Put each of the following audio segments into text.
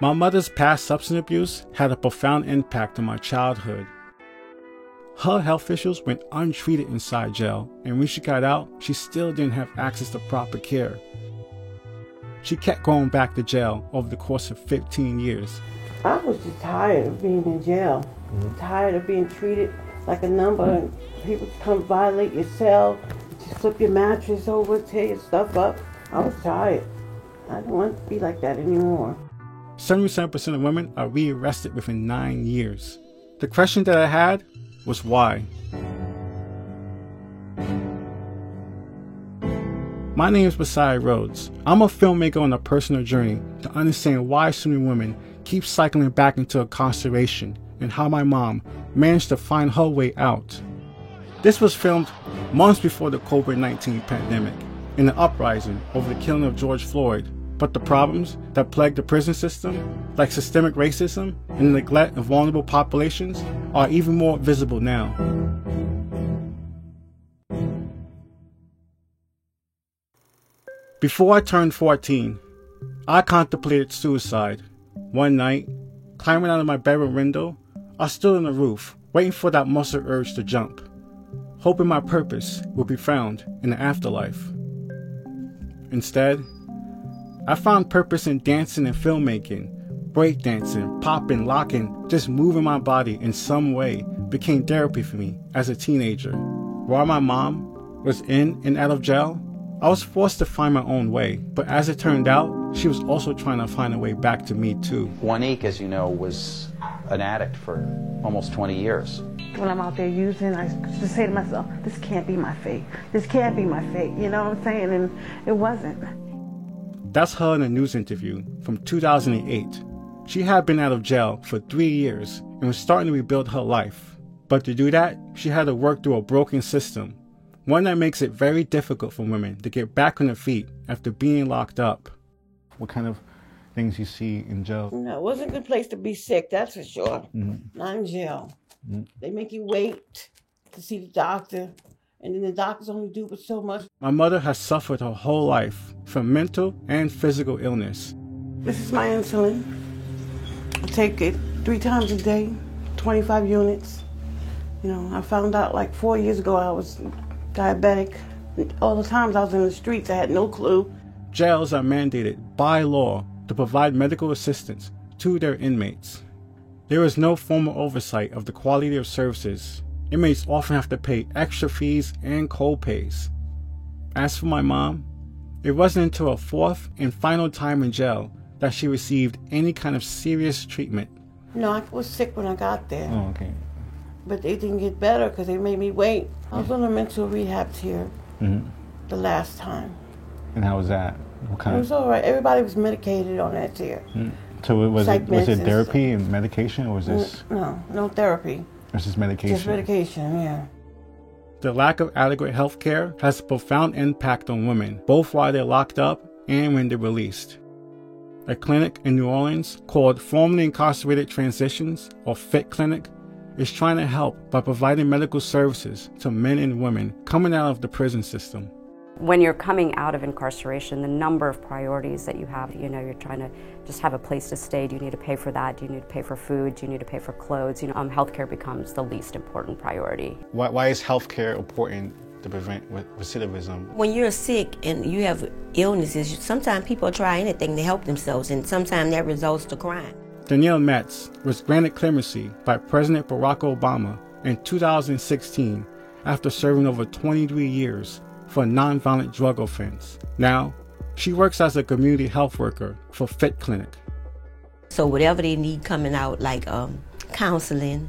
My mother's past substance abuse had a profound impact on my childhood. Her health issues went untreated inside jail, and when she got out, she still didn't have access to proper care. She kept going back to jail over the course of 15 years. I was just tired of being in jail. Tired of being treated like a number, and people come violate your cell, just flip your mattress over, tear your stuff up. I was tired. I don't want to be like that anymore. 77% of women are rearrested within 9 years. The question that I had was why. My name is Messiah Rhodes. I'm a filmmaker on a personal journey to understand why so many women keep cycling back into incarceration and how my mom managed to find her way out. This was filmed months before the COVID-19 pandemic and the uprising over the killing of George Floyd. But the problems that plague the prison system, like systemic racism and the neglect of vulnerable populations, are even more visible now. Before I turned 14, I contemplated suicide. One night, climbing out of my bedroom window, I stood on the roof, waiting for that muscle urge to jump, hoping my purpose would be found in the afterlife. Instead, I found purpose in dancing and filmmaking. Breakdancing, popping, locking, just moving my body in some way became therapy for me as a teenager. While my mom was in and out of jail, I was forced to find my own way. But as it turned out, she was also trying to find a way back to me too. Juanique, as you know, was an addict for almost 20 years. When I'm out there using, I just say to myself, this can't be my fate. This can't be my fate. You know what I'm saying? And it wasn't. That's her in a news interview from 2008. She had been out of jail for 3 years and was starting to rebuild her life. But to do that, she had to work through a broken system, one that makes it very difficult for women to get back on their feet after being locked up. What kind of things you see in jail? No, it wasn't a good place to be sick, that's for sure. Not in jail. They make you wait to see the doctor, and then the doctors only do but so much. My mother has suffered her whole life from mental and physical illness. This is my insulin. I take it 3 times a day, 25 units. You know, I found out like 4 years ago I was diabetic. All the times I was in the streets, I had no clue. Jails are mandated by law to provide medical assistance to their inmates. There is no formal oversight of the quality of services. Inmates often have to pay extra fees and co-pays. As for my mom, it wasn't until her 4th and final time in jail that she received any kind of serious treatment. No, I was sick when I got there. Oh, okay. But they didn't get better because they made me wait. I was on a mental rehab tier the last time. And how was that? What kind It was all right. Everybody was medicated on that tier. So was it medicine therapy and medication, or was this? No therapy. Or just medication? Just medication, yeah. The lack of adequate health care has a profound impact on women, both while they're locked up and when they're released. A clinic in New Orleans called Formerly Incarcerated Transitions, or FIT Clinic, is trying to help by providing medical services to men and women coming out of the prison system. When you're coming out of incarceration, the number of priorities that you have, you know, you're trying to just have a place to stay. Do you need to pay for that? Do you need to pay for food? Do you need to pay for clothes? You know, healthcare becomes the least important priority. Why is healthcare important to prevent recidivism? When you're sick and you have illnesses, sometimes people try anything to help themselves, and sometimes that results to crime. Danielle Metz was granted clemency by President Barack Obama in 2016 after serving over 23 years for a nonviolent drug offense. Now, she works as a community health worker for FIT Clinic. So whatever they need coming out, like counseling,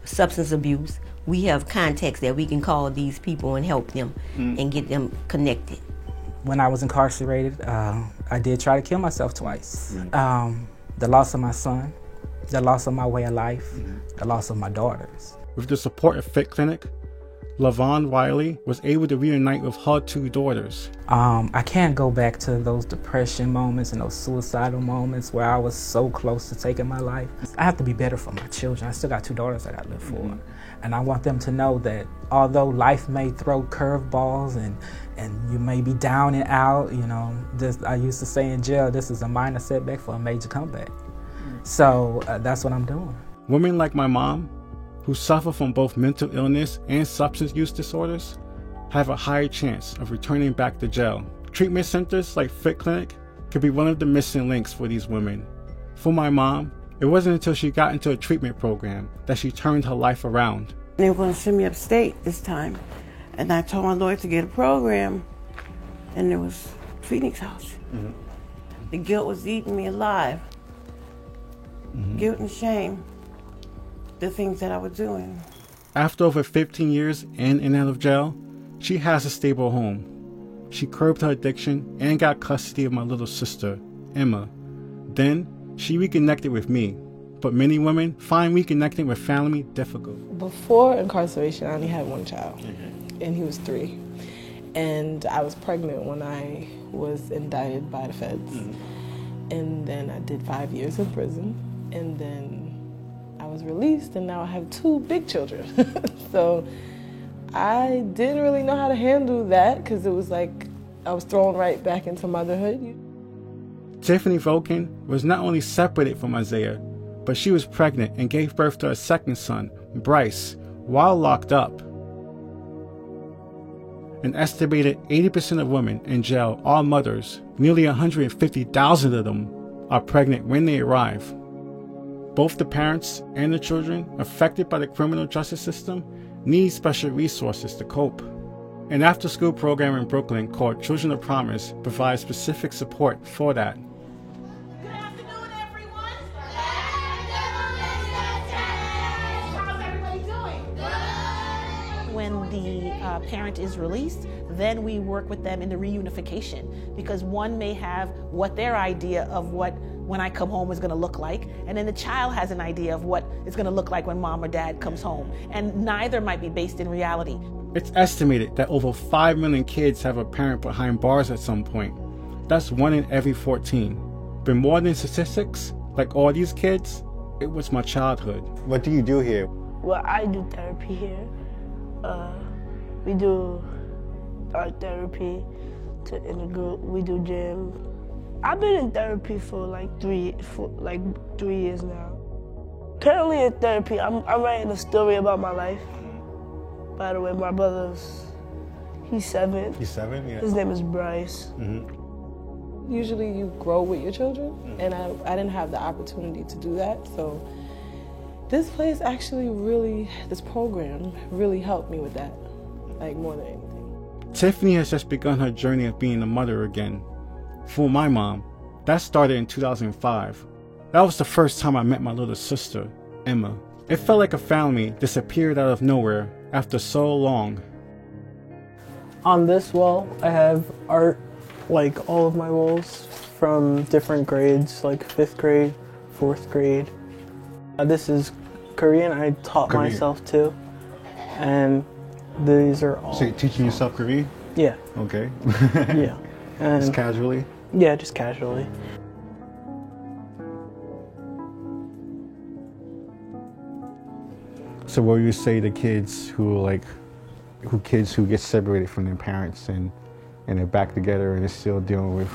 substance abuse, we have contacts that we can call these people and help them and get them connected. When I was incarcerated, I did try to kill myself twice. The loss of my son, the loss of my way of life, the loss of my daughters. With the support of FIT Clinic, LaVon Wiley was able to reunite with her 2 daughters. I can't go back to those depression moments and those suicidal moments where I was so close to taking my life. I have to be better for my children. I still got 2 daughters that I live for. And I want them to know that although life may throw curveballs and you may be down and out, you know, I used to say in jail, this is a minor setback for a major comeback. So that's what I'm doing. Women like my mom, who suffer from both mental illness and substance use disorders, have a higher chance of returning back to jail. Treatment centers like Fit Clinic could be one of the missing links for these women. For my mom, it wasn't until she got into a treatment program that she turned her life around. They were going to send me upstate this time. And I told my lawyer to get a program, and it was Phoenix House. Mm-hmm. The guilt was eating me alive. Mm-hmm. Guilt and shame, the things that I was doing. After over 15 years in and out of jail, she has a stable home. She curbed her addiction and got custody of my little sister, Emma. Then, she reconnected with me. But many women find reconnecting with family difficult. Before incarceration, I only had one child, and he was 3. And I was pregnant when I was indicted by the feds. And then I did 5 years in prison, and then I was released, and now I have 2 big children. So I didn't really know how to handle that, because it was like I was thrown right back into motherhood. Tiffany Voken was not only separated from Isaiah, but she was pregnant and gave birth to a second son, Bryce, while locked up. An estimated 80% of women in jail are mothers. Nearly 150,000 of them are pregnant when they arrive. Both the parents and the children affected by the criminal justice system need special resources to cope. An after-school program in Brooklyn called Children of Promise provides specific support for that. When the parent is released, then we work with them in the reunification, because one may have what their idea of what when I come home is going to look like, and then the child has an idea of what it's going to look like when mom or dad comes home, and neither might be based in reality. It's estimated that over 5 million kids have a parent behind bars at some point. That's 1 in every 14. But more than statistics, like all these kids, it was my childhood. What do you do here? Well, I do therapy here. We do art therapy in a group. We do gym. I've been in therapy for like 3 years now. Currently in therapy, I'm writing a story about my life. By the way, my brother's, he's 7. He's 7, yeah. His name is Bryce. Mm-hmm. Usually you grow with your children, and I didn't have the opportunity to do that, so this place actually this program really helped me with that, like more than anything. Tiffany has just begun her journey of being a mother again. For my mom, that started in 2005. That was the first time I met my little sister, Emma. It felt like a family disappeared out of nowhere after so long. On this wall, I have art, like all of my walls from different grades, like 5th grade, 4th grade. This is Korean. I taught myself too, and these are all. So you're teaching yourself Korean? Yeah. Okay. Yeah. And just casually? Yeah, just casually. So what would you say to kids who get separated from their parents and they're back together and they're still dealing with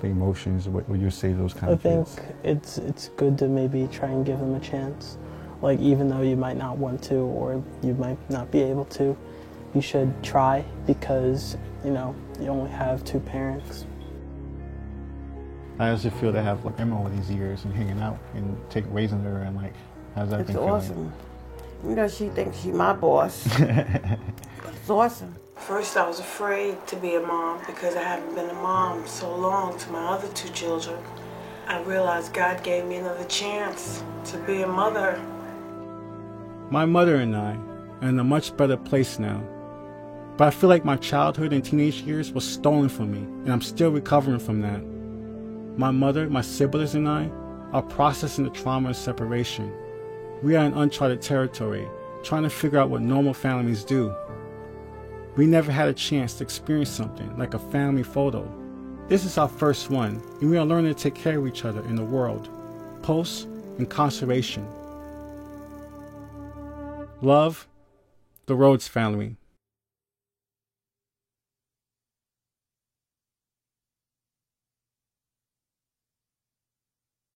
the emotions? What would you say to those kind of kids? I think it's good to maybe try and give them a chance. Like, even though you might not want to or you might not be able to, you should try, because, you know, you only have 2 parents. How does it feel to have like Emma all these years and hanging out and raising her, and like, how's that been feeling? It's awesome. You know, she thinks she's my boss. It's awesome. First, I was afraid to be a mom because I haven't been a mom so long to my other 2 children. I realized God gave me another chance to be a mother. My mother and I are in a much better place now. But I feel like my childhood and teenage years was stolen from me, and I'm still recovering from that. My mother, my siblings, and I are processing the trauma of separation. We are in uncharted territory, trying to figure out what normal families do. We never had a chance to experience something like a family photo. This is our first one, and we are learning to take care of each other in the world, post-incarceration. Love, the Rhodes family.